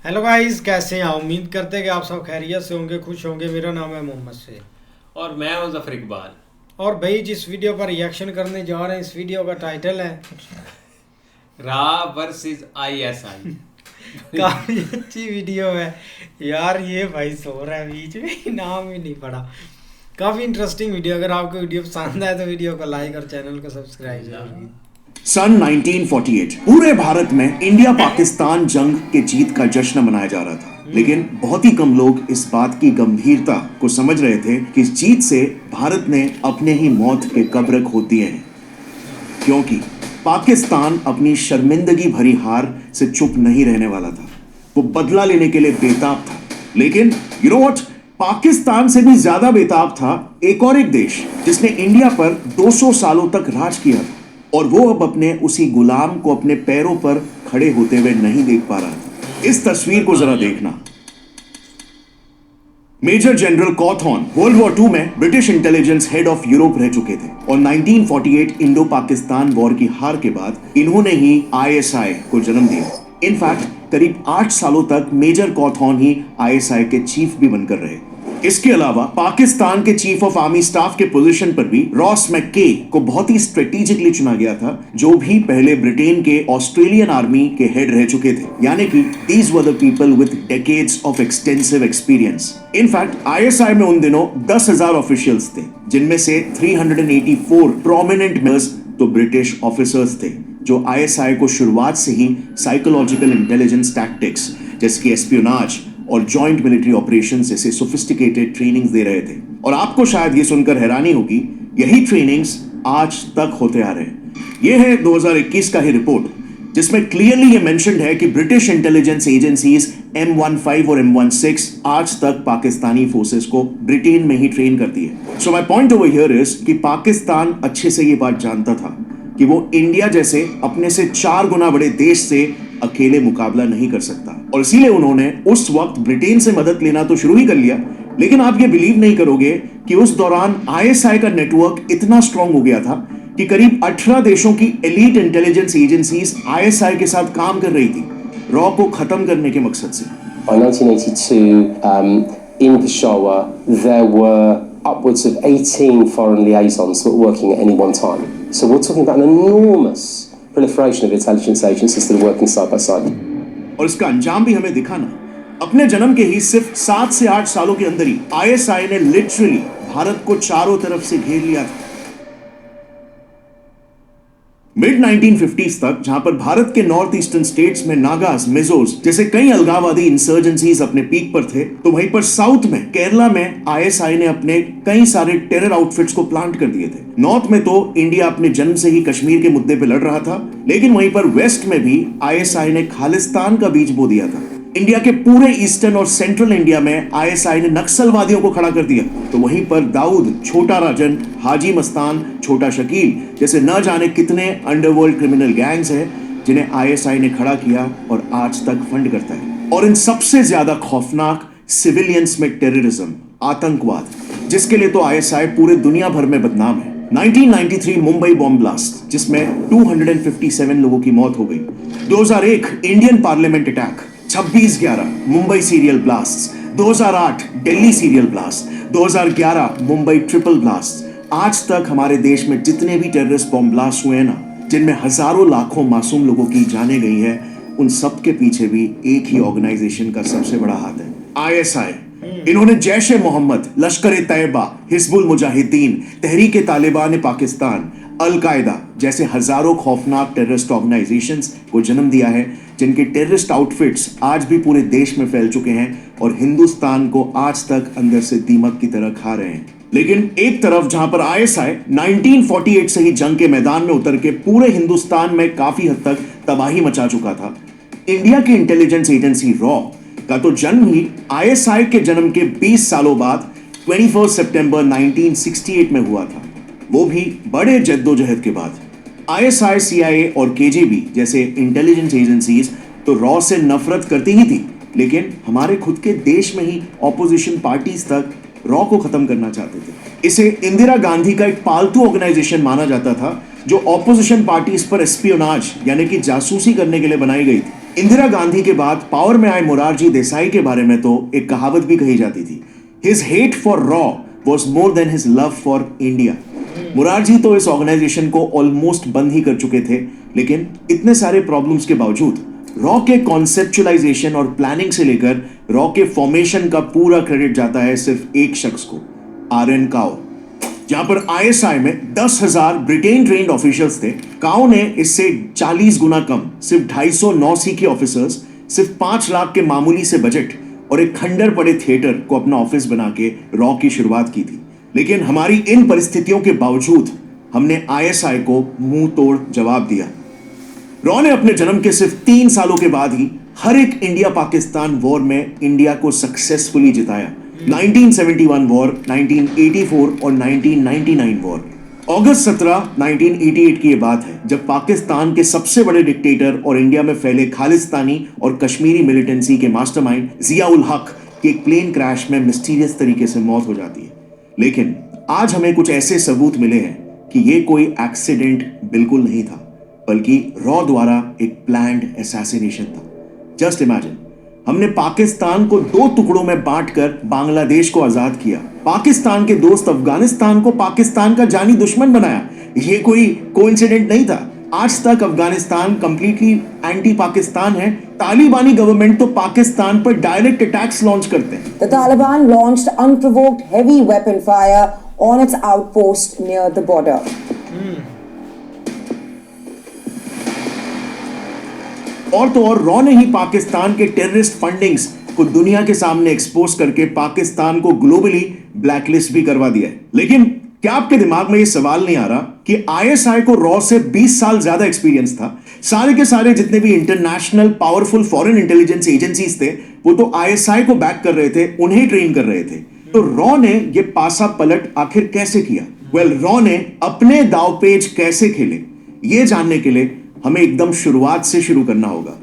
Hello guys, कैसे हैं आप? उम्मीद करते हैं कि आप सब खैरियत से होंगे, खुश होंगे। मेरा नाम है मोहम्मद से। और मैं हूं जफर इकबाल। और भाई, जिस वीडियो पर रिएक्शन करने जा रहे हैं, इस वीडियो का टाइटल है रा वर्सेस आईएसआई। काफी अच्छी वीडियो है यार। ये भाई सो रहा है बीच में, नाम ही नहीं पड़ा। काफी इंटरेस्टिंग वीडियो। अगर आपको वीडियो पसंद आए तो वीडियो को लाइक और चैनल को सब्सक्राइब जरूर कीजिए। सन 1948 पूरे भारत में इंडिया पाकिस्तान जंग के जीत का जश्न मनाया जा रहा था, लेकिन बहुत ही कम लोग इस बात की गंभीरता को समझ रहे थे कि इस जीत से भारत ने अपने ही मौत के कब्र खोद दिए हैं, क्योंकि पाकिस्तान अपनी शर्मिंदगी भरी हार से चुप नहीं रहने वाला था। वो बदला लेने के लिए बेताब था। लेकिन यू नो व्हाट, पाकिस्तान से भी ज्यादा बेताब था एक देश जिसने इंडिया पर 200 सालों तक राज किया था, और वो अब अपने उसी गुलाम को अपने पैरों पर खड़े होते हुए नहीं देख पा रहा था। इस तस्वीर को जरा देखना। मेजर जनरल कॉथॉन वर्ल्ड वॉर 2 में British intelligence head of Europe रह चुके थे, और 1948 इंडो पाकिस्तान वॉर की हार के बाद इन्होंने ही आईएसआई को जन्म दिया। इनफैक्ट करीब 8 सालों तक मेजर कॉथॉन ही आईएसआई के चीफ भी बनकर रहे। इसके अलावा पाकिस्तान के चीफ ऑफ आर्मी स्टाफ के पोजीशन पर भी रॉस मैक्के को बहुत ही स्ट्रेटेजिकली चुना गया था, जो भी पहले ब्रिटेन के ऑस्ट्रेलियन आर्मी के हेड रह चुके थे। यानी कि these were the people with decades of extensive experience. In fact ISI में उन दिनों 10,000 ऑफिशियल्स थे, जिनमें से 384 प्रोमिनेंट मेंबर्स तो ब्रिटिश ऑफिसर्स थे, जो आईएसआई को शुरुआत से ही साइकोलॉजिकल इंटेलिजेंस टैक्टिक्स जैसे कि एस्पियोनाज और जॉइंट मिलिट्री ऑपरेशंस जैसे सोफिस्टिकेटेड ट्रेनिंग्स दे रहे थे। और आपको शायद ये सुनकर हैरानी होगी, यही ट्रेनिंग्स आज तक होते आ रहे हैं। ये है 2021 का ही रिपोर्ट, जिसमें क्लियरली ये मेंशन्ड है कि ब्रिटिश इंटेलिजेंस एजेंसीज M15 और M16 आज तक पाकिस्तानी फोर्सेस को ब्रिटेन में ही ट्रेन करती है। So my point over here is कि पाकिस्तान अच्छे से ये बात जानता था कि वो इंडिया जैसे अपने से 4 गुना बड़े देश से अकेले मुकाबला नहीं कर सकता, और इसीलिए उन्होंने उस वक्त ब्रिटेन से मदद लेना तो शुरू ही कर लिया। लेकिन आप ये बिलीव नहीं करोगे कि उस दौरान आईएसआई का नेटवर्क इतना स्ट्रांग हो गया था कि करीब 18 देशों की एलीट इंटेलिजेंस एजेंसीज आईएसआई के साथ काम कर रही थी, रॉ को खत्म करने के मकसद से। By 1982, in Peshawar, there were upwards of 18 foreign liaisons that were working at any one time. So we're talking about an enormous proliferation of intelligence agencies that are working side by side. और इसका अंजाम भी हमें दिखा ना। अपने जन्म के ही सिर्फ 7 से 8 सालों के अंदर ही आईएसआई ने लिटरली भारत को चारों तरफ से घेर लिया था। मिड 1950s तक, जहां पर भारत के नॉर्थ ईस्टर्न स्टेट्स में नागास, मिजोस जैसे कई अलगाववादी इंसर्जेंसीज अपने पीक पर थे, तो वहीं पर साउथ में केरला में आईएसआई ने अपने कई सारे टेरर आउटफिट्स को प्लांट कर दिए थे। नॉर्थ में तो इंडिया अपने जन्म से ही कश्मीर के मुद्दे पे लड़ रहा था, लेकिन वहीं पर वेस्ट में भी आईएसआई ने खालिस्तान का बीज बो दिया था। इंडिया के पूरे ईस्टर्न और सेंट्रल इंडिया में आईएसआई ने नक्सलवादियों को खड़ा कर दिया, तो वहीं पर दाऊद, छोटा राजन, हाजी मस्तान, छोटा शकील जैसे न जाने कितने अंडरवर्ल्ड क्रिमिनल गैंग्स हैं जिन्हें आईएसआई ने खड़ा किया और आज तक फंड करता है। और इन सबसे ज्यादा खौफनाक सिविलियंस में टेररिज्म, आतंकवाद, जिसके लिए तो आईएसआई पूरे दुनिया भर में बदनाम है। 1993 मुंबई बॉम्ब ब्लास्ट, जिसमें 257 लोगों की मौत हो गई। 2001 Indian parliament attack, 26/11 Mumbai serial blast, 2008 Delhi serial blast, 2011 Mumbai triple blast. आज तक हमारे देश में जितने भी टेररिस्ट बॉम्ब ब्लास्ट हुए हैं ना, जिनमें हजारों लाखों मासूम लोगों की जाने गई है, उन सब के पीछे भी एक ही ऑर्गेनाइजेशन का सबसे बड़ा हाथ है, आईएसआई। इन्होंने जैश ए मोहम्मद, लश्कर ए तैयबा, हिजबुल मुजाहिदीन, तहरीक ए तालिबान पाकिस्तान, अल कायदा जैसे हजारों खौफनाक टेररिस्ट ऑर्गेनाइजेशंस को जन्म दिया है, जिनके टेररिस्ट आउटफिट्स आज भी पूरे देश में फैल चुके हैं और हिंदुस्तान को आज तक अंदर से दीमक की तरह खा रहे हैं। लेकिन एक तरफ जहां पर आईएसआई 1948 से ही जंग के मैदान में उतर के पूरे हिंदुस्तान में काफी हद तक तबाही मचा चुका था, इंडिया की इंटेलिजेंस एजेंसी रॉ का तो जन्म ही आईएसआई के जन्म के 20 सालों बाद 21 सितंबर 1968 में हुआ था, वो भी बड़े जद्दोजहद के बाद। आईएसआई, सीआईए और केजीबी जैसे इंटेलिजेंस एजेंसीज तो रॉ से नफरत करती ही थी, लेकिन हमारे खुद के देश में ही ऑपोजिशन पार्टीज तक रॉ को खत्म करना चाहते थे। इसे इंदिरा गांधी का एक पालतू ऑर्गेनाइजेशन माना जाता था, जो ऑपोजिशन पार्टीज पर एस्पियोनाज यानी कि जासूसी करने के लिए बनाई गई थी। इंदिरा गांधी के बाद पावर में आए मोरारजी देसाई के बारे में तो एक कहावत भी कही जाती थी, his hate for raw was more than his love for India. Morarji तो इस ऑर्गेनाइजेशन को ऑलमोस्ट बंद ही कर चुके थे, लेकिन इतने सारे प्रॉब्लम्स के बावजूद रॉ के कॉन्सेप्चुअलाइजेशन और प्लानिंग से लेकर रॉ के फॉर्मेशन का पूरा क्रेडिट जाता है सिर्फ एक शख्स को, आर.एन. काओ। जहां पर आईएसआई में 10,000 ब्रिटेन ट्रेन्ड ऑफिशियल्स थे, काओ ने इससे 40 गुना कम, सिर्फ 250 नौसीखी ऑफिसर्स, सिर्फ 5 लाख के मामूली से बजट और एक खंडर पड़े थिएटर को अपना ऑफिस बना के रॉ की शुरुआत की थी। लेकिन हमारी इन परिस्थितियों के बावजूद हमने आईएसआई को मुंह तोड़ जवाब दिया। रॉ ने अपने जन्म के सिर्फ 3 सालों के बाद ही हर एक इंडिया पाकिस्तान वॉर में इंडिया को सक्सेसफुली जिताया। 1971 वॉर, 1984 और 1999 वॉर। अगस्त 17, 1988 की ये बात है जब पाकिस्तान के सबसे बड़े डिक्टेटर और इंडिया में फैले खालिस्तानी और कश्मीरी मिलिटेंसी के मास्टरमाइंड जिया उल हक की एक प्लेन क्रैश में मिस्टीरियस तरीके से मौत हो जाती है। लेकिन आज हमें कुछ ऐसे सबूत मिले हैं कि ये कोई एक्सीडेंट बिल्कुल नहीं था, बल्कि रॉ द्वारा एक प्लान्ड असैसिनेशन था। जस्ट इमेजिन, हमने पाकिस्तान को 2 टुकड़ों में बांटकर बांग्लादेश को आजाद किया, पाकिस्तान के दोस्त अफगानिस्तान को पाकिस्तान का जानी दुश्मन बनाया। ये कोई कोइंसिडेंट नहीं था। आज तक अफगानिस्तान कंप्लीटली एंटी पाकिस्तान है। तालिबानी गवर्नमेंट तो पाकिस्तान पर डायरेक्ट अटैक्स लॉन्च करते हैं। The Taliban launched unprovoked heavy weapon fire on its outpost near the border. और तो और रॉ ने ही पाकिस्तान के टेररिस्ट फंडिंग्स को दुनिया के सामने एक्सपोज करके पाकिस्तान को ग्लोबली ब्लैकलिस्ट भी करवा दिया है। लेकिन क्या आपके दिमाग में ये सवाल नहीं आ रहा कि आईएसआई को रॉ से 20 साल ज्यादा एक्सपीरियंस था? सारे के सारे जितने भी international powerful foreign intelligence agencies थे वो तो आईएसआई को बैक कर रहे थे, उन्हें ट्रेन कर रहे थे। तो रॉ ने ये पासा पलट आखिर कैसे किया? रॉ ने अपने दावपेच कैसे खेले, ये जानने के लिए हमें एकदम शुरुआत से शुरू करना होगा।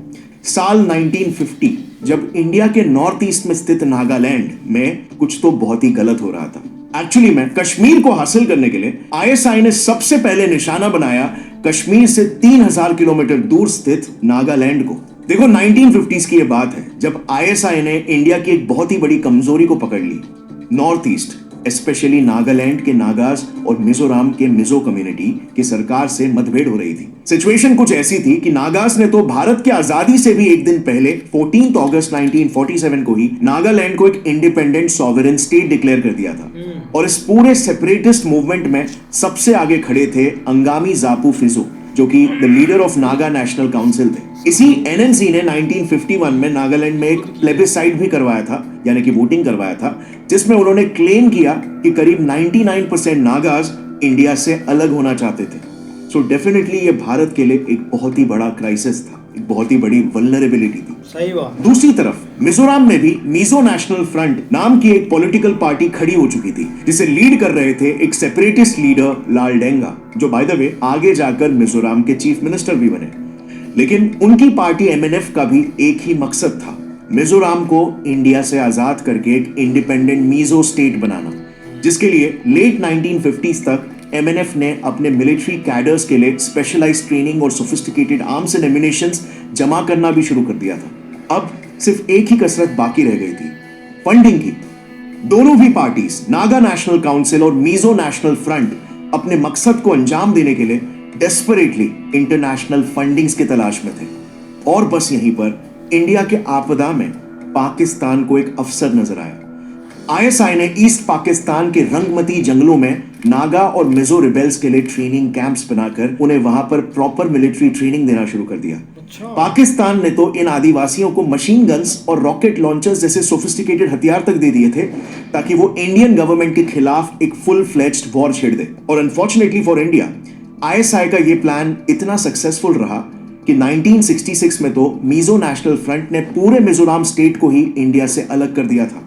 साल 1950 जब इंडिया के नॉर्थ ईस्ट में स्थित नागालैंड में कुछ तो बहुत ही गलत हो रहा था। एक्चुअली में कश्मीर को हासिल करने के लिए आईएसआई ने सबसे पहले निशाना बनाया कश्मीर से 3000 किलोमीटर दूर स्थित नागालैंड को। देखो 1950s की यह बात है जब आईएसआई ने इंडिया की एक बहुत ही बड़ी कमजोरी को पकड़ ली, नॉर्थ ईस्ट, स्पेशली नागालैंड के नागाज और मिजोरम के मिजो कम्युनिटी की सरकार से मतभेद हो रही थी। सिचुएशन कुछ ऐसी थी कि नागास ने तो भारत की आजादी से भी एक दिन पहले 14 अगस्त 1947 को ही नागालैंड को एक इंडिपेंडेंट सॉवरेन स्टेट डिक्लेयर कर दिया था। और इस पूरे सेपरेटिस्ट मूवमेंट में सबसे आगे खड़े थे अंगामी जापू फिजो, जो कि the leader of Naga national council थे। इसी एनएनसी ने 1951 में नागालैंड में एक प्लेबिसाइट भी करवाया था, यानी कि वोटिंग करवाया था, जिसमें उन्होंने क्लेम किया कि करीब 99% नागाज इंडिया से अलग होना चाहते थे। सो डेफिनेटली ये भारत के लिए एक बहुत ही बड़ा क्राइसिस था, एक बहुत ही बड़ी वल्नरेबिलिटी थी। सही बात। दूसरी तरफ मिजोरम में भी मिजो नेशनल फ्रंट नाम की एक पॉलिटिकल पार्टी खड़ी हो चुकी थी, जिसे लीड कर रहे थे एक सेपरेटिस्ट लीडर लालडेंगा, जो बाय द वे आगे जाकर मिजोरम के चीफ मिनिस्टर भी बने। लेकिन उनकी पार्टी एमएनएफ का भी एक ही मकसद था, मिजोरम को इंडिया से आजाद करके एक इंडिपेंडेंट मिजो स्टेट बनाना, जिसके लिए लेट 1950s तक एमएनएफ ने अपने मिलिट्री कैडर्स के लिए स्पेशलाइज्ड ट्रेनिंग और सोफिस्टिकेटेड आर्म्स एंड एमिनेशंस जमा करना भी शुरू कर दिया था। अब सिर्फ एक ही कसरत बाकी रह गई थी, फंडिंग की। दोनों भी पार्टीज, नागा नेशनल काउंसिल और मिजो नेशनल फ्रंट, अपने मकसद को अंजाम देने के लिए डेस्परेटली इंटरनेशनल फंडिंग्स की तलाश में थे। और बस यहीं पर इंडिया के आपदा में पाकिस्तान को एक अवसर नजर आया। आईएसआई ने ईस्ट पाकिस्तान के रंगमती जंगलों में नागा और मिजो रिबेल्स के लिए ट्रेनिंग कैंप्स बनाकर उन्हें वहां पर प्रॉपर मिलिट्री ट्रेनिंग देना शुरू कर दिया। पाकिस्तान ने तो इन आदिवासियों को मशीन गन्स और रॉकेट लॉन्चर्स जैसे सोफिस्टिकेटेड हथियार तक दे दिए थे, ताकि वो इंडियन गवर्नमेंट के खिलाफ एक फुल फ्लेज्ड वॉर छेड़ दे। और अनफॉर्चुनेटली फॉर इंडिया, आईएसआई का ये प्लान इतना सक्सेसफुल रहा कि 1966 में तो मिजो नेशनल फ्रंट ने पूरे मिजोरम स्टेट को ही इंडिया से अलग कर दिया था।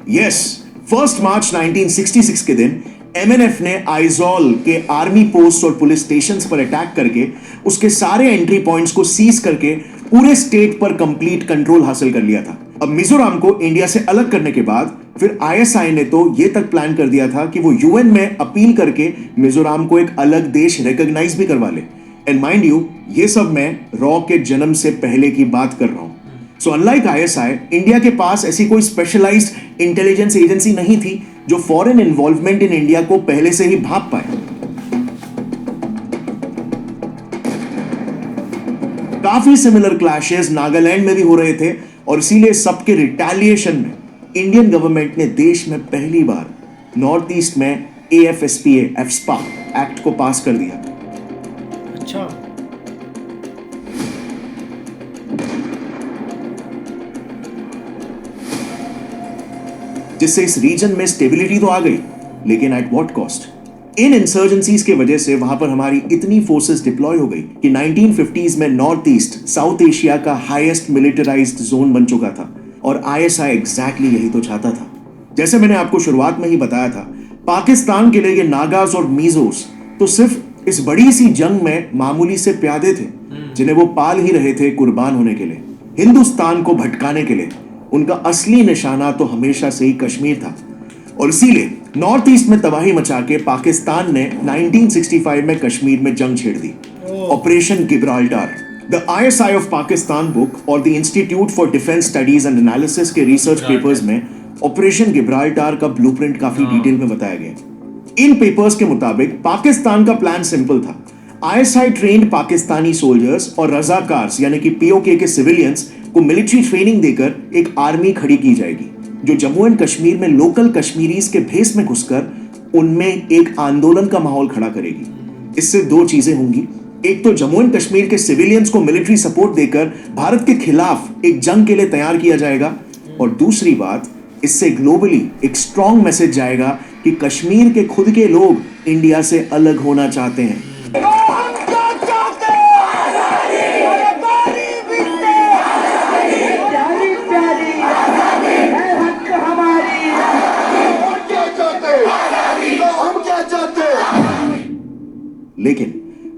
यस, 1 मार्च 1966 के दिन एमएनएफ ने आइजॉल के आर्मी पोस्ट और पुलिस स्टेशंस पर अटैक करके उसके सारे एंट्री पॉइंट्स को सीज करके पूरे स्टेट पर कंप्लीट कंट्रोल हासिल कर लिया था। अब मिजोरम को इंडिया से अलग करने के बाद फिर आईएसआई ने तो यह तक प्लान कर दिया था कि वो यूएन में अपील करके मिजोरम को एक अलग देश रिकॉग्नाइज भी करवा ले। एंड माइंड यू, ये सब मैं रॉ के जन्म से पहले की बात कर रहा हूं. सो अनलाइक आईएसआई, इंडिया के पास ऐसी कोई स्पेशलाइज्ड इंटेलिजेंस एजेंसी नहीं थी जो फॉरेन इन्वॉल्वमेंट इन इंडिया को पहले से ही भांप पाए. काफी सिमिलर क्लैशेस नागालैंड में भी हो रहे थे और इसीलिए सबके रिटेलिएशन में इंडियन गवर्नमेंट ने देश में पहली बार नॉर्थ ईस्ट में एफस्पा एक्ट को पास कर दिया. अच्छा. जिससे इस रीजन में स्टेबिलिटी तो आ गई, लेकिन at what cost. In insurgencies की वजह से वहां पर हमारी इतनी फोर्सेस डिप्लॉय हो गई कि 1950s में नॉर्थ ईस्ट साउथ एशिया का हाईएस्ट मिलिटराइज्ड जोन बन चुका था और आईएसआई एग्जैक्टली यही तो चाहता था. जैसे मैंने आपको शुरुआत में ही बताया था, पाकिस्तान के लिए ये नागाज और मीजोस तो सिर्फ इस बड़ी सी जंग में मामूली से प्यादे थे जिन्हें वो पाल ही रहे थे कुर्बान होने के लिए, हिंदुस्तान को भटकाने के लिए. उनका असली निशाना तो हमेशा से ही कश्मीर था और इसीलिए नॉर्थ ईस्ट में तबाही मचा के पाकिस्तान ने 1965 में कश्मीर में जंग छेड़ दी. Operation Gibraltar. The ISI of Pakistan book और the institute for defence studies and analysis के रिसर्च पेपर्स में ऑपरेशन गिब्राल्टार का ब्लूप्रिंट काफी डिटेल में बताया गया. इन पेपर्स के मुताबिक पाकिस्तान का प्लान सिंपल था. आईएसआई ट्रेंड पाकिस्तानी सोल्जर्स और रजाकार्स यानी कि पीओके के सिविलियंस को मिलिट्री ट्रेनिंग देकर एक आर्मी खड़ी की जाएगी जो जम्मू एंड कश्मीर में लोकल कश्मीरीज के भेस में घुसकर उनमें एक आंदोलन का माहौल खड़ा करेगी. इससे दो चीजें होंगी. एक तो जम्मू एंड कश्मीर के सिविलियंस को मिलिट्री सपोर्ट देकर भारत के खिलाफ एक जंग के लिए तैयार किया जाएगा और दूसरी बात, इससे ग्लोबली एक स्ट्रॉन्ग मैसेज जाएगा कि कश्मीर के खुद के लोग इंडिया से अलग होना चाहते हैं. लेकिन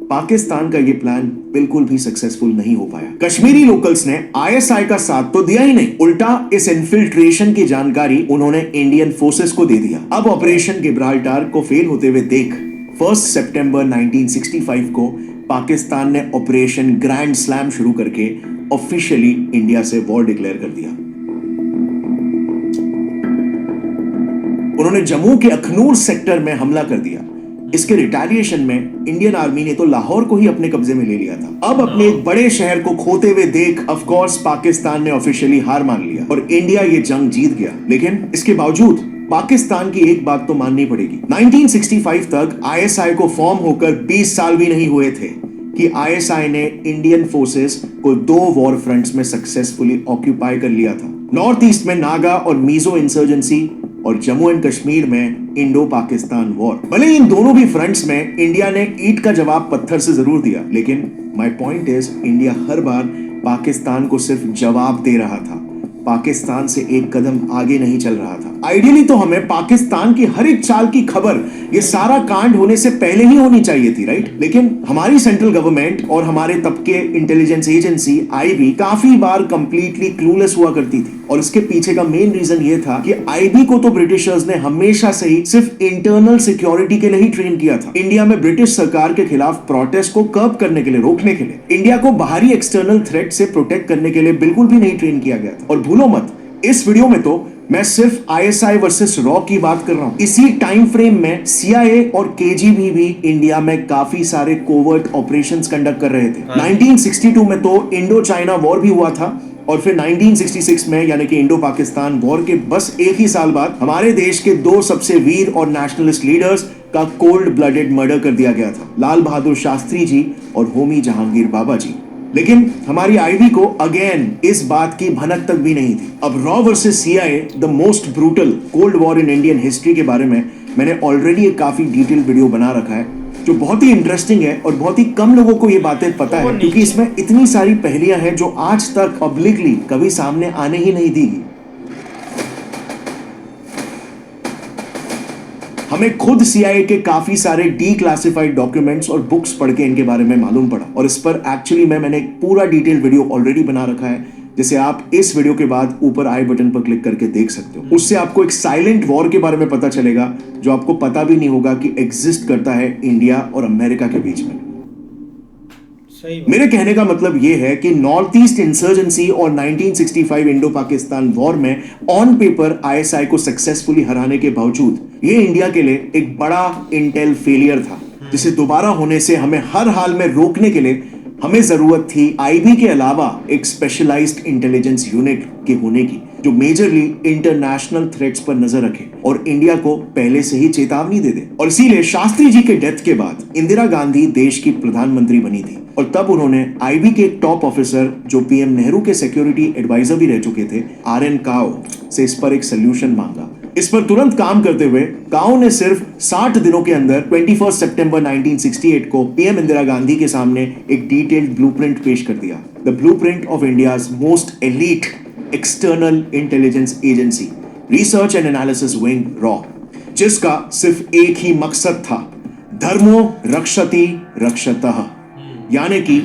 पाकिस्तान का यह प्लान बिल्कुल भी सक्सेसफुल नहीं हो पाया. कश्मीरी लोकल्स ने आईएसआई का साथ तो दिया ही नहीं, उल्टा इस इन्फिल्ट्रेशन की जानकारी उन्होंने इंडियन फोर्सेस को दे दिया. अब ऑपरेशन गिब्राल्टार को फेल होते हुए देख 1 सितंबर 1965 को पाकिस्तान ने ऑपरेशन ग्रैंड स्लैम शुरू करके ऑफिशियली इंडिया से वॉर डिक्लेयर कर दिया. उन्होंने जम्मू के अखनूर सेक्टर में हमला कर दिया. इसके रिटेलिएशन में इंडियन आर्मी ने तो लाहौर को ही अपने कब्जे में ले लिया था. अब अपने एक बड़े शहर को खोते हुए देख ऑफ कोर्स पाकिस्तान ने ऑफिशियली हार मान लिया और इंडिया ये जंग जीत गया. लेकिन इसके बावजूद पाकिस्तान की एक बात तो माननी पड़ेगी. 1965 तक आईएसआई को फॉर्म होकर 20 साल भी नहीं हुए थे कि आईएसआई ने इंडियन फोर्सेस को 2 वॉर फ्रंट्स में सक्सेसफुली ऑक्यूपाई कर लिया था. नॉर्थ ईस्ट में नागा और मीजो इंसर्जेंसी और जम्मू एंड कश्मीर में इंडो पाकिस्तान वॉर. भले इन दोनों भी फ्रंट्स में इंडिया ने ईंट का जवाब पत्थर से जरूर दिया, लेकिन माय पॉइंट इज इंडिया हर बार पाकिस्तान को सिर्फ जवाब दे रहा था, पाकिस्तान से एक कदम आगे नहीं चल रहा था. आइडियली तो हमें पाकिस्तान की हर एक चाल की खबर ये सारा कांड होने से पहले ही होनी चाहिए थी, राइट? लेकिन हमारी सेंट्रल गवर्नमेंट और हमारे तब के इंटेलिजेंस एजेंसी आईबी काफी बार कंप्लीटली क्लूलेस हुआ करती थी और इसके पीछे का मेन रीजन ये था कि आईबी को तो ब्रिटिशर्स ने हमेशा से ही सिर्फ इंटरनल सिक्योरिटी के लिए ही ट्रेन किया था. इंडिया में ब्रिटिश सरकार के खिलाफ प्रोटेस्ट को कर्ब करने के लिए, रोकने के लिए. इंडिया को बाहरी एक्सटर्नल थ्रेट से प्रोटेक्ट करने के लिए बिल्कुल भी नहीं ट्रेन किया गया था. और भूलो मत, इस वीडियो में तो मैं सिर्फ आईएसआई वर्सेस रॉ की बात कर रहा हूं. इसी टाइम फ्रेम में सीआईए और केजीबी भी इंडिया में काफी सारे कोवर्ट ऑपरेशंस कंडक्ट कर रहे थे. 1962 में तो इंडो चाइना वॉर भी हुआ था और फिर 1966 में यानी कि इंडो पाकिस्तान वॉर के बस एक ही साल बाद हमारे देश के 2 सबसे वीर और नेशनलिस्ट लीडर्स का कोल्ड ब्लडेड मर्डर कर दिया गया था, लाल बहादुर शास्त्री जी और होमी जहांगीर बाबा जी. लेकिन हमारी आईबी को अगेन इस बात की भनक तक भी नहीं थी. अब raw versus CIA the most brutal cold war in Indian history के बारे में मैंने ऑलरेडी एक काफी डिटेल वीडियो बना रखा है जो बहुत ही इंटरेस्टिंग है और बहुत ही कम लोगों को ये बातें पता है क्योंकि इसमें इतनी सारी पहेलियां हैं जो आज तक पब्लिकली कभी सामने आने ही नहीं दी. हमें खुद सीआईए के काफी सारे डीक्लासिफाइड डॉक्यूमेंट्स और बुक्स पढ़ के इनके बारे में मालूम पड़ा और इस पर एक्चुअली मैंने एक पूरा डिटेल वीडियो ऑलरेडी बना रखा है जिसे आप इस वीडियो के बाद ऊपर आई बटन पर क्लिक करके देख सकते हो. उससे आपको एक साइलेंट वॉर के बारे में पता चलेगा जो आपको पता भी नहीं होगा कि एग्जिस्ट करता है इंडिया और अमेरिका के बीच में. सही बात। मेरे कहने का मतलब यह है कि नॉर्थ ईस्ट इंसर्जेंसी और 1965 इंडो पाकिस्तान वॉर में ऑन पेपर आईएसआई को सक्सेसफुली हराने के बावजूद ये इंडिया के लिए एक बड़ा इंटेल फेलियर था, जिसे दोबारा होने से हमें हर हाल में रोकने के लिए हमें जरूरत थी आईबी के अलावा एक स्पेशलाइज्ड इंटेलिजेंस यूनिट के होने की, जो मेजरली इंटरनेशनल थ्रेट्स पर नजर रखे और इंडिया को पहले से ही चेतावनी दे दे। और इसीलिए शास्त्री जी के डेथ के बाद इंदिरा गांधी देश की प्रधानमंत्री बनी थी और तब उन्होंने आईबी के एक टॉप ऑफिसर, जो पीएम नेहरू के सिक्योरिटी एडवाइजर भी रह चुके थे, आरएन काओ से इस पर एक सोल्यूशन मांगा। इस पर तुरंत काम करते हुए काओ ने सिर्फ 60 दिनों के अंदर 21 सितंबर 1968 को पीएम इंदिरा गांधी के सामने एक डिटेल्ड ब्लूप्रिंट पेश कर दिया, the blueprint of India's most elite external intelligence agency, research and analysis wing raw, जिसका सिर्फ एक ही मकसद था, धर्मो रक्षति रक्षतः, यानी कि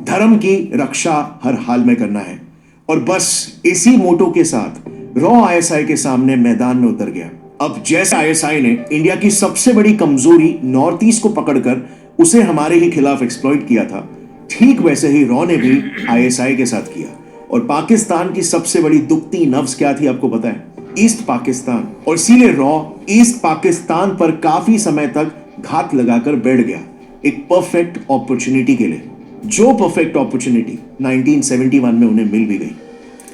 धर्म की रक्षा हर हाल में करना है। और बस इसी मोटो के साथ रॉ आईएसआई के सामने मैदान में उतर गया। अब जैसे आईएसआई ने इंडिया की सबसे बड़ी कमजोरी नॉर्थ ईस्ट को पकड़कर उसे हमारे ही खिलाफ एक्सप्लॉइट किया था, ठीक वैसे ही रॉ ने भी आईएसआई के साथ किया। और पाकिस्तान की सबसे बड़ी दुखती नब्ज क्या थी आपको पता है? ईस्ट पाकिस्तान। और इसीलिए रॉ ईस्ट पाकिस्तान पर काफी समय तक घात लगाकर बैठ गया, एक परफेक्ट अपॉर्चुनिटी के लिए, जो परफेक्ट अपॉर्चुनिटी 1971 में उन्हें मिल भी गई।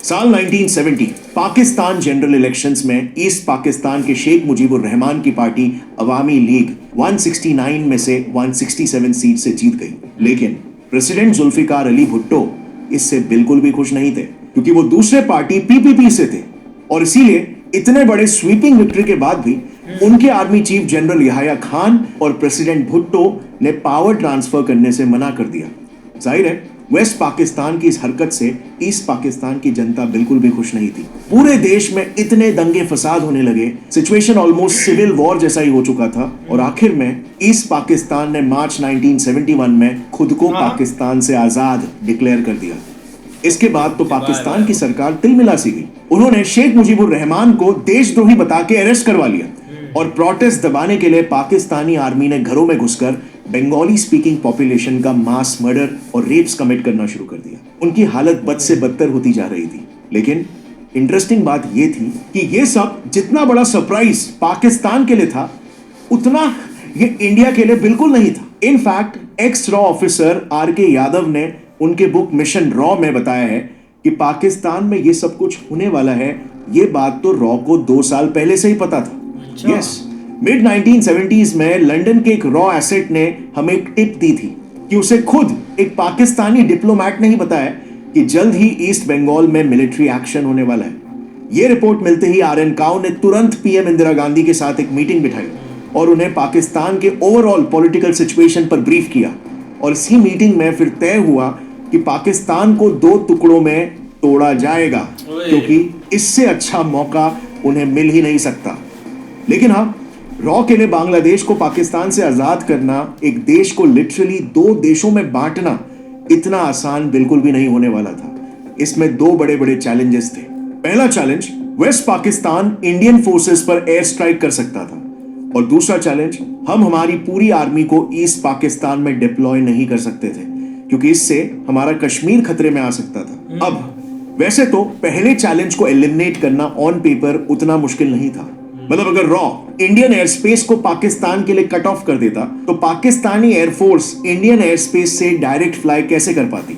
साल 1970 पाकिस्तान जनरल इलेक्शंस में ईस्ट पाकिस्तान के शेख मुजीबुर रहमान की पार्टी अवामी लीग 169 में से 167 सीट से जीत गई। लेकिन प्रेसिडेंट जुल्फिकार अली भुट्टो इससे बिल्कुल भी खुश नहीं थे, क्योंकि वो दूसरे पार्टी पीपीपी से थे। और इसीलिए इतने बड़े स्वीपिंग विक्ट्री के बाद भी उनके आर्मी चीफ जनरल यहाया खान और प्रेसिडेंट भुट्टो ने पावर ट्रांसफर करने से मना कर दिया। जाहिर है वेस्ट पाकिस्तान की इस हरकत से ईस्ट पाकिस्तान की जनता बिल्कुल भी खुश नहीं थी। पूरे देश में इतने दंगे फसाद होने लगे, सिचुएशन ऑलमोस्ट सिविल वॉर जैसा ही हो चुका था। और आखिर में ईस्ट पाकिस्तान ने मार्च 1971 में खुद को पाकिस्तान से आजाद डिक्लेयर कर दिया। इसके बाद तो पाकिस्तान की सरकार तिलमिला सी गई। उन्होंने शेख मुजीबुर रहमान को देशद्रोही बता के अरेस्ट करवा लिया और प्रोटेस्ट दबाने के लिए पाकिस्तानी आर्मी ने घरों में घुसकर बंगाली स्पीकिंग पॉपुलेशन का मास मर्डर और रेप्स कमिट करना शुरू कर दिया। उनकी हालत बद से बदतर होती जा रही थी। लेकिन इंटरेस्टिंग बात यह थी कि यह सब जितना बड़ा सरप्राइज पाकिस्तान के लिए था, उतना ये इंडिया के लिए बिल्कुल नहीं था। इनफैक्ट एक्स रॉ ऑफिसर आर.के. यादव ने उनके बुक मिशन रॉ में बताया है कि पाकिस्तान में ये सब कुछ होने वाला है, ये बात तो रॉ को 2 साल पहले से ही पता था। यस, मिड 1970s में लंदन के एक रॉ एसेट ने हमें एक टिप दी थी कि उसे खुद एक पाकिस्तानी डिप्लोमैट ने ही बताया कि जल्द ही ईस्ट बंगाल में मिलिट्री एक्शन होने वाला है। यह रिपोर्ट मिलते ही आरएन काओ ने तुरंत पीएम इंदिरा गांधी के साथ एक मीटिंग बिठाई और उन्हें पाकिस्तान के ओवरऑल पॉलिटिकल सिचुएशन पर ब्रीफ किया। और इसी मीटिंग में फिर तय हुआ कि पाकिस्तान को 2 टुकड़ों में तोड़ा जाएगा, क्योंकि इससे अच्छा मौका उन्हें मिल ही नहीं सकता। लेकिन हाँ, रॉ के लिए बांग्लादेश को पाकिस्तान से आजाद करना, एक देश को लिटरली 2 देशों में बांटना, इतना आसान बिल्कुल भी नहीं होने वाला था। इसमें 2 बड़े बड़े चैलेंजेस थे। पहला challenge, west Pakistan Indian forces पर एयर स्ट्राइक कर सकता था। और दूसरा चैलेंज, हम हमारी पूरी आर्मी को ईस्ट पाकिस्तान में डिप्लॉय नहीं कर सकते थे, क्योंकि इससे हमारा कश्मीर खतरे में आ सकता था। अब वैसे तो पहले चैलेंज को एलिमिनेट करना ऑन पेपर उतना मुश्किल नहीं था। मतलब अगर रॉ इंडियन एयर स्पेस को पाकिस्तान के लिए कट ऑफ कर देता, तो Pakistani air force Indian air space से डायरेक्ट फ्लाई कैसे कर पाती।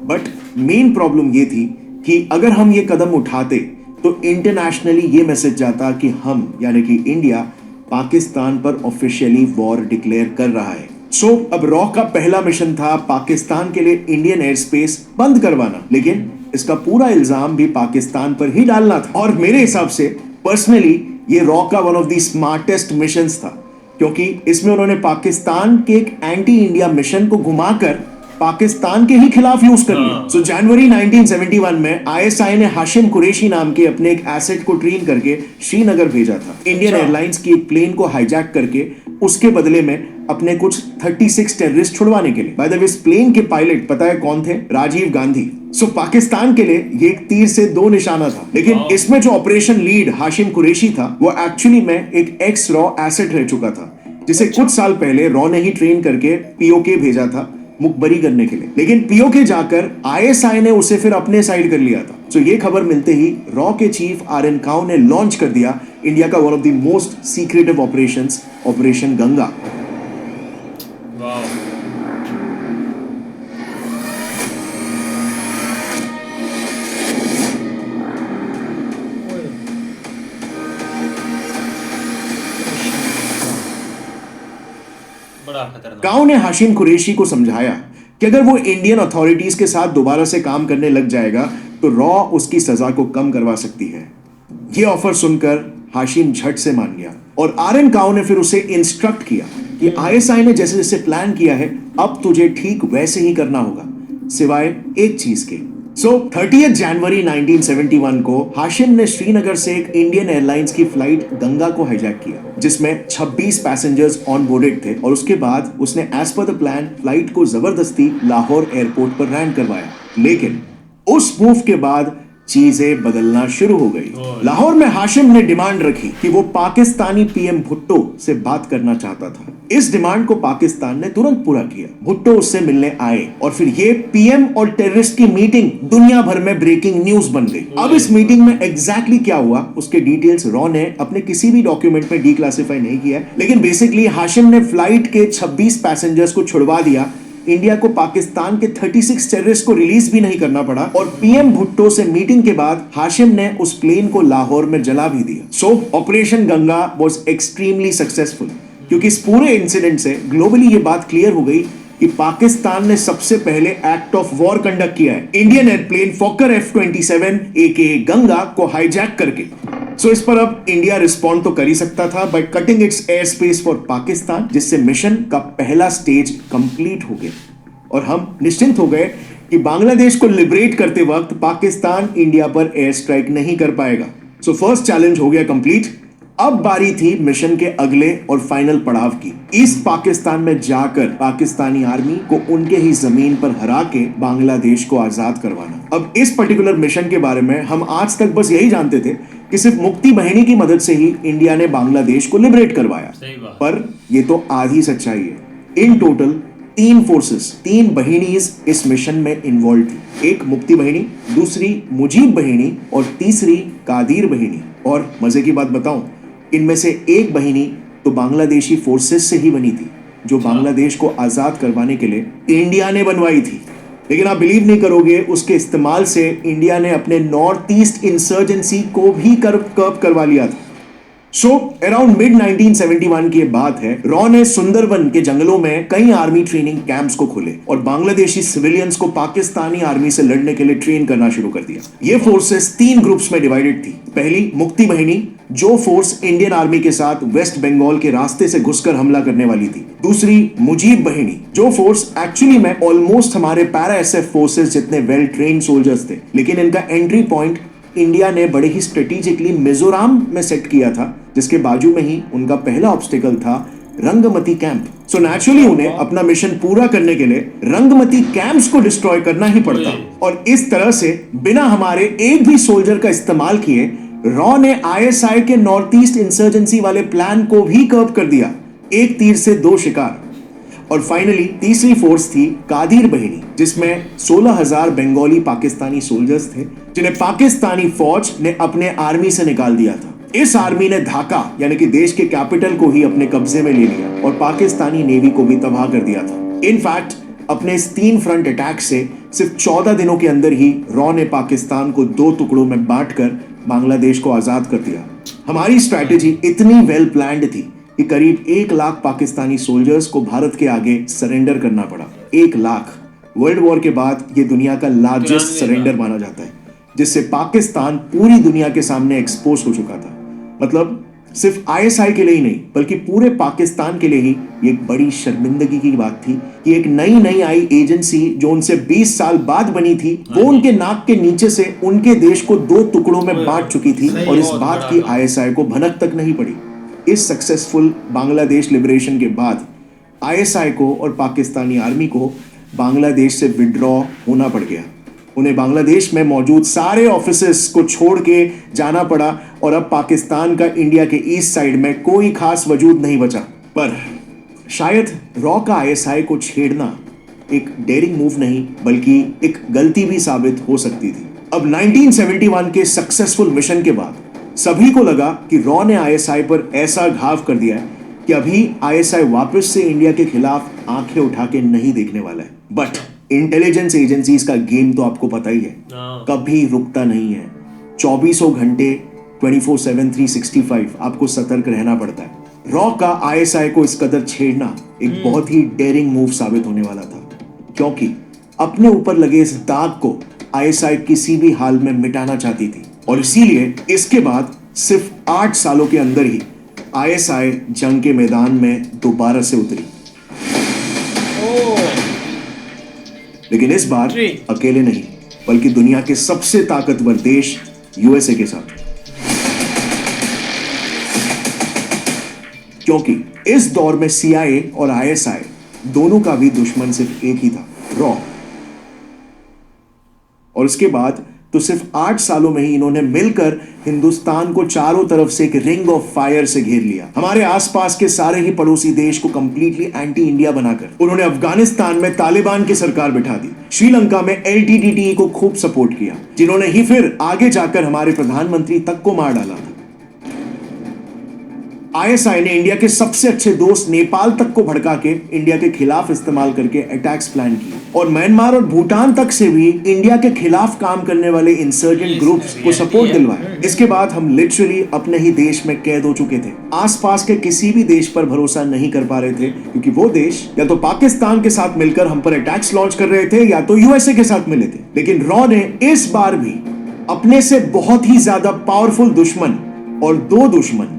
बट मेन प्रॉब्लम ये थी कि अगर हम ये कदम उठाते तो इंटरनेशनली ये मैसेज जाता कि हम यानी कि इंडिया पाकिस्तान पर ऑफिशियली वॉर डिक्लेयर कर रहा है। सो अब रॉ का पहला मिशन था पाकिस्तान के लिए इंडियन एयर स्पेस बंद करवाना, लेकिन इसका पूरा इल्जाम भी पाकिस्तान पर ही डालना था। और मेरे हिसाब से पर्सनली ये रॉ का one of the smartest missions था, क्योंकि इसमें उन्होंने पाकिस्तान के एक एंटी इंडिया मिशन को घुमाकर पाकिस्तान के ही खिलाफ यूज कर लिया। सो जनवरी 1971 में आईएसआई ने हाशिम कुरैशी नाम के अपने एक एसेट को ट्रेन करके श्रीनगर भेजा था, इंडियन एयरलाइंस की एक प्लेन को हाईजैक करके उसके बदले में अपने कुछ 36 टेररिस्ट छुड़वाने के लिए। बाय द वे, इस प्लेन के पायलट पता है कौन थे? राजीव गांधी। सो पाकिस्तान के लिए ये एक तीर से 2 निशाना था। लेकिन इसमें जो ऑपरेशन लीड हाशिम कुरैशी था, वो एक्चुअली में एक एक्स रॉ एसेट रह चुका था, जिसे कुछ साल पहले रॉ ने ही ट्रेन करके पीओके भेजा था मुखबरी करने के लिए, लेकिन पीओके जाकर आईएसआई ने उसे फिर अपने साइड कर लिया था। तो ये खबर मिलते ही रॉ के चीफ आरएन काओ ने लॉन्च कर दिया इंडिया का one of the most secretive operations, operation Ganga. बड़ा खतरनाक। काओ ने हाशिम कुरैशी को समझाया कि अगर वो इंडियन अथॉरिटीज के साथ दोबारा से काम करने लग जाएगा तो रॉ उसकी सजा को कम करवा सकती है। ये ऑफर सुनकर हाशिम झट से मान गया और आरएन काओ ने फिर उसे इंस्ट्रक्ट किया कि आईएसआई ने जैसे जैसे प्लान किया है अब तुझे ठीक वैसे ही करना होगा, सिवाय एक चीज के। सो 30 जनवरी 1971 को हाशिम ने श्रीनगर से एक इंडियन एयरलाइंस की फ्लाइट गंगा को हाईजैक किया, जिसमें 26 पैसेंजर्स ऑन बोर्डेड थे और उसके बाद उसने as per the plan flight को जबरदस्ती लाहौर एयरपोर्ट पर लैंड करवाया। लेकिन उस मूव के बाद चीजें बदलना शुरू हो गई। लाहौर में हाशिम ने डिमांड रखी कि वो पाकिस्तानी पीएम भुट्टो से बात करना चाहता था। इस डिमांड को पाकिस्तान ने तुरंत पूरा किया। भुट्टो उससे मिलने आए और फिर ये पीएम और टेररिस्ट की मीटिंग दुनिया भर में ब्रेकिंग न्यूज बन गई। अब इस मीटिंग में एग्जैक्टली क्या हुआ उसके डिटेल्स रॉ ने अपने किसी भी डॉक्यूमेंट में डिक्लासिफाई नहीं किया, लेकिन बेसिकली हाशिम ने फ्लाइट के 26 पैसेंजर्स को छुड़वा दिया। इंडिया को पाकिस्तान के 36 टेररिस्ट को रिलीज भी नहीं करना पड़ा और पीएम भुट्टो से मीटिंग के बाद हाशिम ने उस प्लेन को लाहौर में जला भी दिया। सो operation Ganga was extremely successful, क्योंकि इस पूरे इंसिडेंट से ग्लोबली ये बात क्लियर हो गई कि पाकिस्तान ने सबसे पहले एक्ट ऑफ वॉर कंडक्ट किया है, Indian airplane फोकर F-27 AKA Ganga को हाईजैक करके। सो इस पर अब इंडिया रिस्पॉन्ड तो कर ही सकता था by cutting it's air space for Pakistan, जिससे मिशन का पहला स्टेज कंप्लीट हो गया और हम निश्चिंत हो गए कि बांग्लादेश को लिबरेट करते वक्त पाकिस्तान इंडिया पर एयर स्ट्राइक नहीं कर पाएगा। सो फर्स्ट चैलेंज हो गया कंप्लीट। अब बारी थी मिशन के अगले और फाइनल पड़ाव की, ईस्ट पाकिस्तान में जाकर पाकिस्तानी आर्मी को उनके ही जमीन पर हरा के बांग्लादेश को आजाद करवाना। अब इस पर्टिकुलर मिशन के बारे में हम आज तक बस यही जानते थे कि सिर्फ मुक्ति बहिनी की मदद से ही इंडिया ने बांग्लादेश को लिबरेट करवाया, पर यह तो आधी सच्चाई है। इन टोटल 3 फोर्सेस, 3 बहिनीज इस मिशन में इन्वॉल्व थी। एक मुक्ति बहिनी, दूसरी मुजीब बहिनी और तीसरी कादिर बहिनी। और मजे की बात बताऊं, इनमें से एक बहिनी तो बांग्लादेशी फोर्सेस से ही बनी थी, जो बांग्लादेश को आजाद करवाने के लिए इंडिया ने बनवाई थी। लेकिन आप बिलीव नहीं करोगे, उसके इस्तेमाल से इंडिया ने अपने नॉर्थ ईस्ट इंसर्जेंसी को भी कर्ब करवा लिया था। सो अराउंड मिड 1971 की बात है, रॉ ने सुंदरवन के जंगलों में कई आर्मी ट्रेनिंग कैंप्स को खोले और बांग्लादेशी सिविलियंस को पाकिस्तानी आर्मी से लड़ने के लिए ट्रेन करना शुरू कर दिया। ये फोर्सेस 3 ग्रुप्स में डिवाइडेड थी। पहली मुक्ति बहिनी, जो फोर्स इंडियन आर्मी के साथ वेस्ट बंगाल के रास्ते से घुसकर हमला करने वाली थी। दूसरी मुजीब बहिनी, जो फोर्स एक्चुअली में ऑलमोस्ट हमारे पैरा एसएफ फोर्सेस जितने वेल ट्रेन्ड सोल्जर्स थे, लेकिन इनका एंट्री पॉइंट इंडिया ने बड़े ही स्ट्रेटेजिकली मिजोरम में सेट किया था, जिसके बाजू में ही उनका पहला ऑब्स्टिकल था रंगमती कैंप। सो नेचुरली उन्हें अपना मिशन पूरा करने के लिए रंगमती कैंप्स को डिस्ट्रॉय करना ही पड़ता और इस तरह से बिना हमारे एक भी सोल्जर का इस्तेमाल किए रॉ ने आईएसआई के नॉर्थ ईस्ट इंसर्जेंसी वाले प्लान को भी कर्ब कर दिया। एक तीर से 2 शिकार। और फाइनली तीसरी फोर्स थी कादिर बहिनी, जिसमें 16,000 बंगाली पाकिस्तानी सोल्जर्स थे, जिन्हें पाकिस्तानी फौज ने अपने आर्मी से निकाल दिया था। इस आर्मी ने ढाका यानी कि देश के कैपिटल को ही अपने कब्जे में ले लिया और पाकिस्तानी नेवी को भी तबाह कर दिया था। इनफैक्ट अपने इस 3 फ्रंट अटैक से सिर्फ 14 दिनों के अंदर ही रॉ ने पाकिस्तान को 2 टुकड़ों में बांटकर बांग्लादेश को आजाद कर दिया। हमारी स्ट्रैटेजी इतनी वेल प्लान्ड थी कि करीब 1 लाख पाकिस्तानी सोल्जर्स को भारत के आगे सरेंडर करना पड़ा। 1 लाख। वर्ल्ड वॉर के बाद ये दुनिया का लार्जेस्ट सरेंडर माना जाता है, जिससे पाकिस्तान पूरी दुनिया के सामने एक्सपोज हो चुका था। मतलब सिर्फ आईएसआई के लिए ही नहीं, बल्कि पूरे पाकिस्तान के लिए ही ये एक बड़ी शर्मिंदगी की बात थी कि एक नई आई एजेंसी जो उनसे 20 साल बाद बनी थी, वो उनके नाक के नीचे से उनके देश को 2 टुकड़ों में बांट चुकी थी और इस बात की आईएसआई को भनक तक नहीं पड़ी। इस सक्सेसफुल बांग्लादेश लिबरेशन के बाद आईएसआई को और पाकिस्तानी आर्मी को बांग्लादेश से विड्रॉ होना पड़ गया। उन्हें बांग्लादेश में मौजूद सारे ऑफिसेस को छोड़ के जाना पड़ा और अब पाकिस्तान का इंडिया के ईस्ट साइड में कोई खास वजूद नहीं बचा। पर शायद रॉ का आईएसआई को छेड़ना एक डेयरिंग मूव नहीं बल्कि एक गलती भी साबित हो सकती थी। अब 1971 के सक्सेसफुल मिशन के बाद सभी को लगा कि रॉ ने आईएसआई पर ऐसा घाव कर दिया है कि अभी आईएसआई वापस से इंडिया के खिलाफ आंखें उठा के नहीं देखने वाला है। बट इंटेलिजेंस एजेंसीज का गेम तो आपको पता ही है, कभी रुकता नहीं है। 24 घंटे 24/7 365 आपको सतर्क रहना पड़ता है। रॉ का आईएसआई को इस कदर छेड़ना एक बहुत ही डेयरिंग मूव साबित होने वाला था, क्योंकि अपने ऊपर लगे इस दाग को आईएसआई किसी भी हाल में मिटाना चाहती थी। और इसीलिए इसके बाद सिर्फ 8 सालों के अंदर ही आईएसआई जंग के मैदान में दोबारा से उतरी। लेकिन इस बार अकेले नहीं, बल्कि दुनिया के सबसे ताकतवर देश यूएसए के साथ, क्योंकि इस दौर में सीआईए और आईएसआई दोनों का भी दुश्मन सिर्फ एक ही था, रॉ। और इसके बाद तो सिर्फ 8 सालों में ही इन्होंने मिलकर हिंदुस्तान को चारों तरफ से एक रिंग ऑफ फायर से घेर लिया। हमारे आसपास के सारे ही पड़ोसी देश को कंप्लीटली एंटी इंडिया बनाकर उन्होंने अफगानिस्तान में तालिबान की सरकार बिठा दी। श्रीलंका में एलटीटीई को खूब सपोर्ट किया, जिन्होंने ही फिर आगे जाकर हमारे प्रधानमंत्री तक को मार डाला था। आईएसआई ने इंडिया के सबसे अच्छे दोस्त नेपाल तक को भड़का के इंडिया के खिलाफ इस्तेमाल करके अटैक्स प्लान किए, और म्यांमार और भूटान तक से भी इंडिया के खिलाफ काम करने वाले इंसर्जेंट ग्रुप्स को सपोर्ट दिलवाया। इसके बाद हम लिटरली अपने ही देश में कैद हो चुके थे। आसपास के किसी भी देश पर भरोसा नहीं कर पा रहे थे, क्योंकि वो देश या तो पाकिस्तान के साथ मिलकर हम पर अटैक्स लॉन्च कर रहे थे या तो यूएसए के साथ मिले थे। लेकिन रॉ ने इस बार भी अपने से बहुत ही ज्यादा पावरफुल दुश्मन और 2 दुश्मन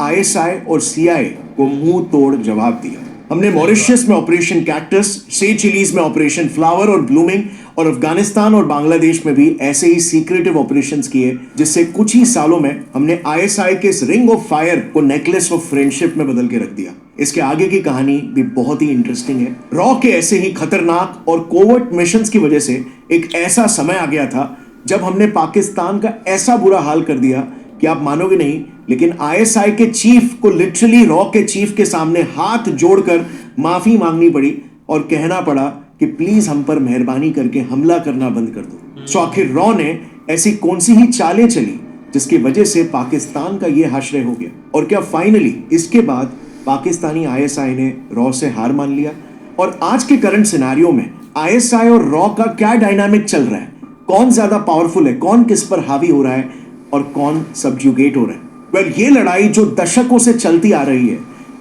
आईएसआई और सीआईए को मुंह तोड़ जवाब दिया। हमने मॉरिशस में ऑपरेशन कैक्टस, सेचिलीज में ऑपरेशन फ्लावर और ब्लूमिंग, और अफगानिस्तान और बांग्लादेश में भी ऐसे ही सीक्रेटिव ऑपरेशंस किए, जिससे कुछ ही सालों में हमने आईएसआई के इस रिंग ऑफ फायर को नेकलेस ऑफ फ्रेंडशिप में बदल के रख दिया। इसके आगे की कहानी भी बहुत ही इंटरेस्टिंग है। रॉ के ऐसे ही खतरनाक और कोवर्ट मिशंस की वजह से एक ऐसा समय आ गया था जब हमने पाकिस्तान का ऐसा बुरा हाल कर दिया कि आप मानोगे नहीं, लेकिन आईएसआई के चीफ को लिटरली रॉ के चीफ के सामने हाथ जोड़कर माफी मांगनी पड़ी और कहना पड़ा कि प्लीज हम पर मेहरबानी करके हमला करना बंद कर दो। सो आखिर रॉ ने ऐसी कौन सी ही चालें चली जिसकी वजह से पाकिस्तान का यह आश्रय हो गया, और क्या फाइनली इसके बाद पाकिस्तानी आईएसआई ने रॉ से हार मान लिया? और आज के करंट सिनेरियो में आईएसआई और रॉ का क्या डायनामिक चल रहा है, कौन ज्यादा पावरफुल है, कौन किस पर हावी हो रहा है और कौन सबजुगेट हो रहा है? वेल, ये लड़ाई जो दशकों से चलती आ रही है,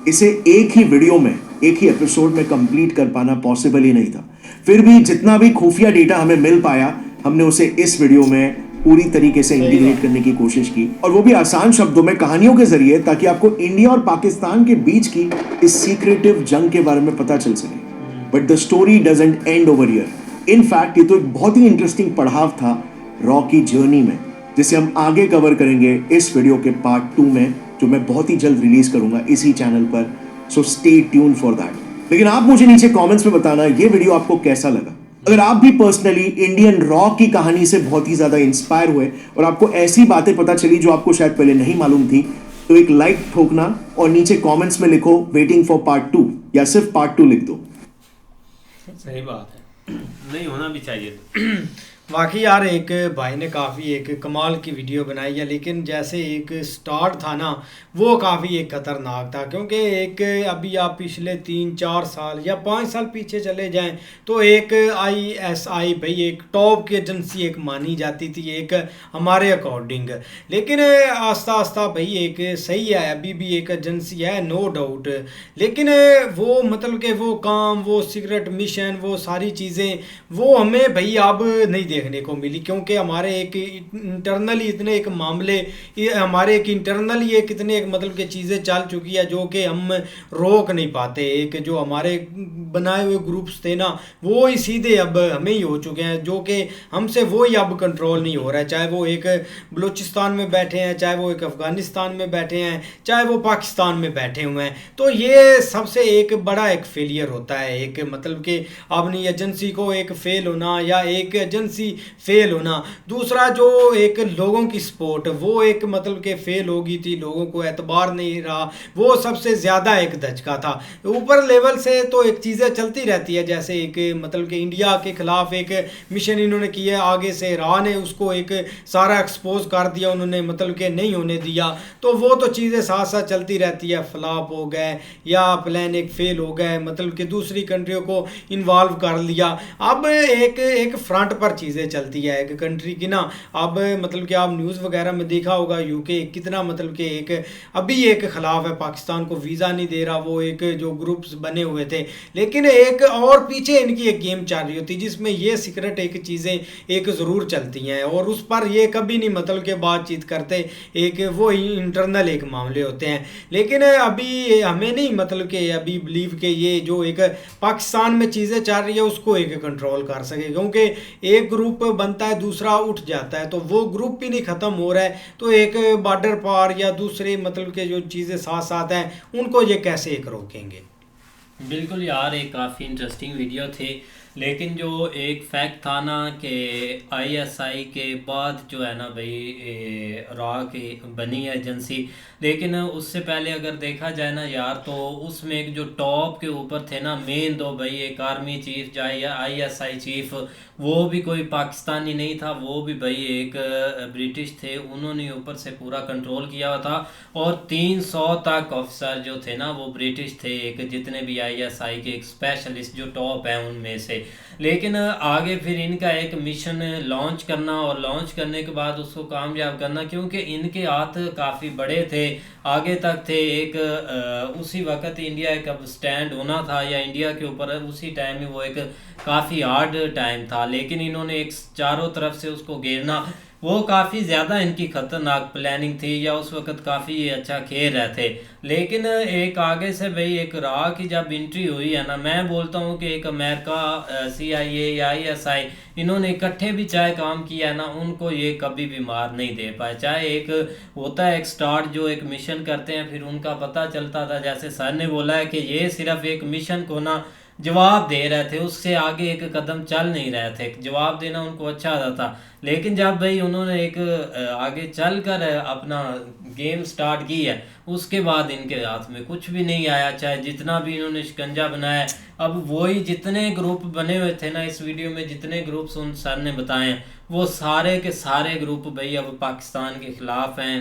इसे एक ही वीडियो में, एक ही एपिसोड में कंप्लीट कर पाना पॉसिबल ही नहीं था। फिर भी जितना भी खुफिया डेटा हमें मिल पाया, हमने उसे इस वीडियो में पूरी तरीके से इंटीग्रेट करने की कोशिश की, और वो भी आसान शब्दों में, कहानियों के जरिए, ताकि आपको इंडिया और पाकिस्तान के बीच की इस सीक्रेटिव जंग के बारे में पता चल सके। But the story doesn't and over here. In fact ये तो एक बहुत ही इंटरेस्टिंग पड़ाव था रॉ की जर्नी में, जिसे हम आगे कवर करेंगे इस वीडियो के पार्ट 2 में, जो मैं बहुत ही जल्द रिलीज करूंगा इसी चैनल पर। So stay tune for that. लेकिन आप मुझे नीचे कमेंट्स में बताना ये वीडियो आपको कैसा लगा। अगर आप भी पर्सनली इंडियन रॉ की कहानी से बहुत ही ज्यादा इंस्पायर हुए और आपको ऐसी बातें पता चली जो आपको शायद पहले नहीं मालूम थी, तो एक लाइक ठोकना और नीचे कमेंट्स में लिखो वेटिंग फॉर पार्ट 2, या सिर्फ पार्ट 2 लिख दो। सही बात है, नहीं होना भी चाहिए। वाकई यार, एक भाई ने काफ़ी एक कमाल की वीडियो बनाई है, लेकिन जैसे एक स्टार्ट था ना, वो काफ़ी एक ख़तरनाक था। क्योंकि एक अभी आप पिछले 3-4 साल या 5 साल पीछे चले जाएं तो एक आईएसआई भाई एक टॉप की एजेंसी एक मानी जाती थी एक हमारे अकॉर्डिंग। लेकिन आस्ता आस्ता भाई एक सही है, अभी भी एक एजेंसी है, नो डाउट। लेकिन वो मतलब कि वो काम, वो सीक्रेट मिशन, वो सारी चीज़ें वो हमें भाई अब नहीं देखने को मिली, क्योंकि हमारे एक इंटरनली इतने एक मामले, हमारे एक इंटरनली एक इतने एक मतलब कि चीज़ें चल चुकी है जो कि हम रोक नहीं पाते। एक जो हमारे बनाए हुए ग्रुप्स थे ना, वो ही सीधे अब हमें ही हो चुके हैं, जो कि हमसे वो ही अब कंट्रोल नहीं हो रहा है। चाहे वो एक बलूचिस्तान में बैठे हैं, चाहे वो एक अफ़गानिस्तान में बैठे हैं, चाहे वो पाकिस्तान में बैठे हुए हैं। तो ये सबसे एक बड़ा एक फेलियर होता है, एक मतलब कि अपनी एजेंसी को एक फेल होना, या एक एजेंसी पॉलिसी फेल होना, दूसरा जो एक लोगों की सपोर्ट वो एक मतलब के फेल हो गई थी, लोगों को एतबार नहीं रहा, वो सबसे ज़्यादा एक धचका था। ऊपर लेवल से तो एक चीज़ें चलती रहती है, जैसे एक मतलब कि इंडिया के ख़िलाफ़ एक मिशन इन्होंने किया, आगे से रा ने उसको एक सारा एक्सपोज कर दिया उन्होंने, मतलब कि नहीं होने दिया, तो वो तो चीज़ें साथ साथ चलती रहती है, फ्लॉप हो गए या प्लान एक फेल हो गए, मतलब कि दूसरी कंट्रियों को इन्वॉल्व कर लिया। अब एक एक फ्रंट पर चीज़ें चलती है एक कंट्री की ना। अब मतलब कि आप न्यूज़ वगैरह में देखा होगा यूके कितना मतलब कि एक अभी एक ख़िलाफ़ है, पाकिस्तान को वीज़ा नहीं दे रहा, वो एक जो ग्रुप्स बने हुए थे, लेकिन एक और पीछे इनकी एक गेम चल रही होती जिसमें ये सीक्रेट एक चीज़ें एक ज़रूर चलती हैं, और उस पर ये कभी नहीं मतलब कि बातचीत करते, एक वो इंटरनल एक मामले होते हैं। लेकिन अभी हमें नहीं मतलब कि अभी बिलीव के ये जो एक पाकिस्तान में चीज़ें चल रही है उसको एक कंट्रोल कर सके, क्योंकि एक ग्रुप बनता है दूसरा उठ जाता है, तो वो ग्रुप भी नहीं ख़त्म हो रहा है, तो एक बॉर्डर पार या दूसरे मतलब के जो चीज़ें साथ साथ हैं उनको ये कैसे एक रोकेंगे। बिल्कुल यार, एक काफ़ी इंटरेस्टिंग वीडियो थी, लेकिन जो एक फैक्ट था ना कि आईएसआई के बाद जो है ना भाई रॉ की बनी है एजेंसी, लेकिन उससे पहले अगर देखा जाए ना यार, तो उसमें एक जो टॉप के ऊपर थे ना मेन दो भाई, एक आर्मी चीफ जाए या आईएसआई चीफ, वो भी कोई पाकिस्तानी नहीं था, वो भी भाई एक ब्रिटिश थे, उन्होंने ऊपर से पूरा कंट्रोल किया हुआ था, और 300 तक ऑफिसर जो थे ना वो ब्रिटिश थे, एक जितने भी आईएसआई के एक स्पेशलिस्ट जो टॉप हैं उनमें से। लेकिन आगे फिर इनका एक मिशन लॉन्च करना, और लॉन्च करने के बाद उसको कामयाब करना, क्योंकि इनके हाथ काफ़ी बड़े थे, आगे तक थे, एक उसी वक्त इंडिया एक अब स्टैंड होना था या इंडिया के ऊपर उसी टाइम में वो एक काफ़ी हार्ड टाइम था, लेकिन इन्होंने एक चारों तरफ से उसको घेरना, वो काफ़ी ज़्यादा इनकी ख़तरनाक प्लानिंग थी, या उस वक्त काफ़ी अच्छा खेल रहे थे। लेकिन एक आगे से भाई एक रॉ की जब एंट्री हुई है ना, मैं बोलता हूँ कि एक अमेरिका CIA या ISI इन्होंने इकट्ठे भी चाहे काम किया है ना, उनको ये कभी भी मार नहीं दे पाए। चाहे एक होता है एक स्टार्ट जो एक मिशन करते हैं, फिर उनका पता चलता था, जैसे सर ने बोला है कि ये सिर्फ एक मिशन को ना जवाब दे रहे थे, उससे आगे एक कदम चल नहीं रहे थे, जवाब देना उनको अच्छा आता था। लेकिन जब भाई उन्होंने एक आगे चल कर अपना गेम स्टार्ट की है, उसके बाद इनके हाथ में कुछ भी नहीं आया, चाहे जितना भी इन्होंने शिकंजा बनाया। अब वही जितने ग्रुप बने हुए थे ना, इस वीडियो में जितने ग्रुप्स उन सर ने बताए हैं, वो सारे के सारे ग्रुप भाई अब पाकिस्तान के ख़िलाफ़ हैं,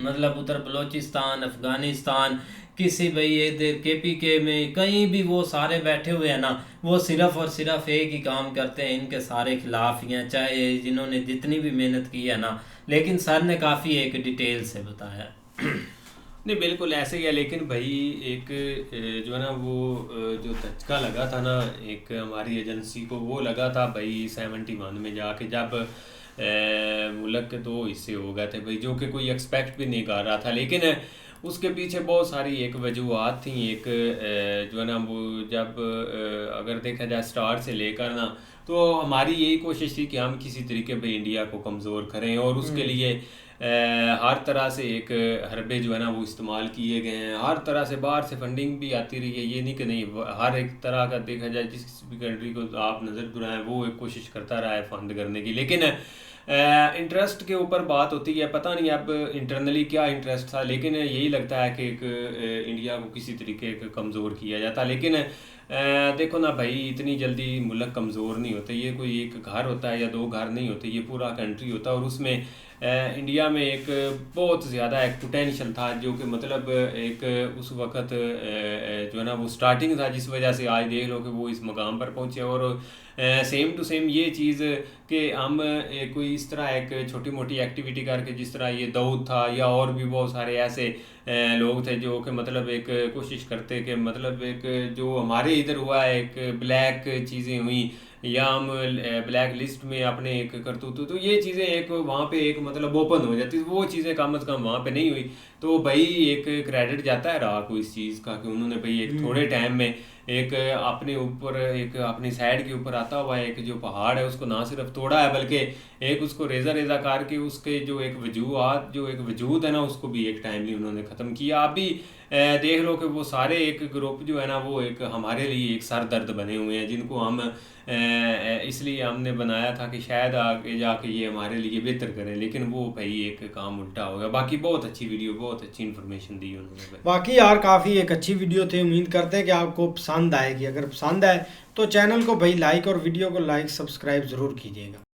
मतलब उधर बलोचिस्तान, अफ़गानिस्तान, किसी भाई इधर KPK में कहीं भी वो सारे बैठे हुए हैं ना, वो सिर्फ और सिर्फ एक ही काम करते हैं, इनके सारे खिलाफ ही हैं, चाहे जिन्होंने जितनी भी मेहनत की है ना। लेकिन सर ने काफ़ी एक डिटेल से बताया। नहीं बिल्कुल ऐसे ही है, लेकिन भाई एक जो है ना वो जो धचका लगा था ना एक हमारी एजेंसी को, वो लगा था भाई 71 में जाके, जब मुल्क के 2 हिस्से हो गए थे भाई, जो कि कोई एक्सपेक्ट भी नहीं कर रहा था। लेकिन उसके पीछे बहुत सारी एक वजूहत थी, एक जो है ना वो जब अगर देखा जाए स्टार्ट से लेकर ना, तो हमारी यही कोशिश थी कि हम किसी तरीके पे इंडिया को कमज़ोर करें, और उसके लिए हर तरह से एक हरबे जो है ना वो इस्तेमाल किए गए हैं, हर तरह से बाहर से फंडिंग भी आती रही है, ये नहीं कि नहीं, हर एक तरह का देखा जाए जिस भी कंट्री को आप नज़र दुराएं वो एक कोशिश करता रहा है फंड करने की। लेकिन इंटरेस्ट के ऊपर बात होती है, पता नहीं अब इंटरनली क्या इंटरेस्ट था, लेकिन यही लगता है कि एक इंडिया को किसी तरीके का कमज़ोर किया जाता। लेकिन देखो ना भाई, इतनी जल्दी मुल्क कमज़ोर नहीं होते, ये कोई एक घर होता है या 2 घर नहीं होते, ये पूरा कंट्री होता है। और उसमें इंडिया में एक बहुत ज़्यादा एक पोटेंशियल था, जो कि मतलब एक उस वक़्त जो है ना वो स्टार्टिंग था, जिस वजह से आज देख लो कि वो इस मकाम पर पहुँचे। और सेम टू सेम ये चीज़ कि हम कोई इस तरह एक छोटी मोटी एक्टिविटी करके, जिस तरह ये दाऊद था या और भी बहुत सारे ऐसे लोग थे जो कि मतलब एक कोशिश करते कि मतलब एक जो हमारे इधर हुआ है एक ब्लैक चीज़ें हुई, या हम ब्लैक लिस्ट में अपने एक करतूत, तो ये चीज़ें एक वहाँ पे एक मतलब ओपन हो जाती, वो चीज़ें कम से कम वहाँ पे नहीं हुई। तो भाई एक क्रेडिट जाता है राह को इस चीज़ का कि उन्होंने भाई एक थोड़े टाइम में एक अपने ऊपर एक अपनी साइड के ऊपर आता हुआ एक जो पहाड़ है उसको ना सिर्फ तोड़ा है, बल्कि एक उसको रेजा करके उसके जो एक वजूद है ना उसको भी एक टाइमली उन्होंने ख़त्म किया। अभी देख लो कि वो सारे एक ग्रुप जो है ना वो एक हमारे लिए एक सर दर्द बने हुए हैं, जिनको हम इसलिए हमने बनाया था कि शायद आगे जाके ये हमारे लिए बेहतर करें, लेकिन वो भाई एक काम उल्टा हो गया। बाकी बहुत अच्छी वीडियो, बहुत अच्छी इन्फॉर्मेशन दी उन्होंने भाई। बाकी यार काफ़ी एक अच्छी वीडियो थी, उम्मीद करते हैं कि आपको पसंद आएगी। अगर पसंद आए तो चैनल को भाई लाइक और वीडियो को लाइक सब्सक्राइब ज़रूर कीजिएगा।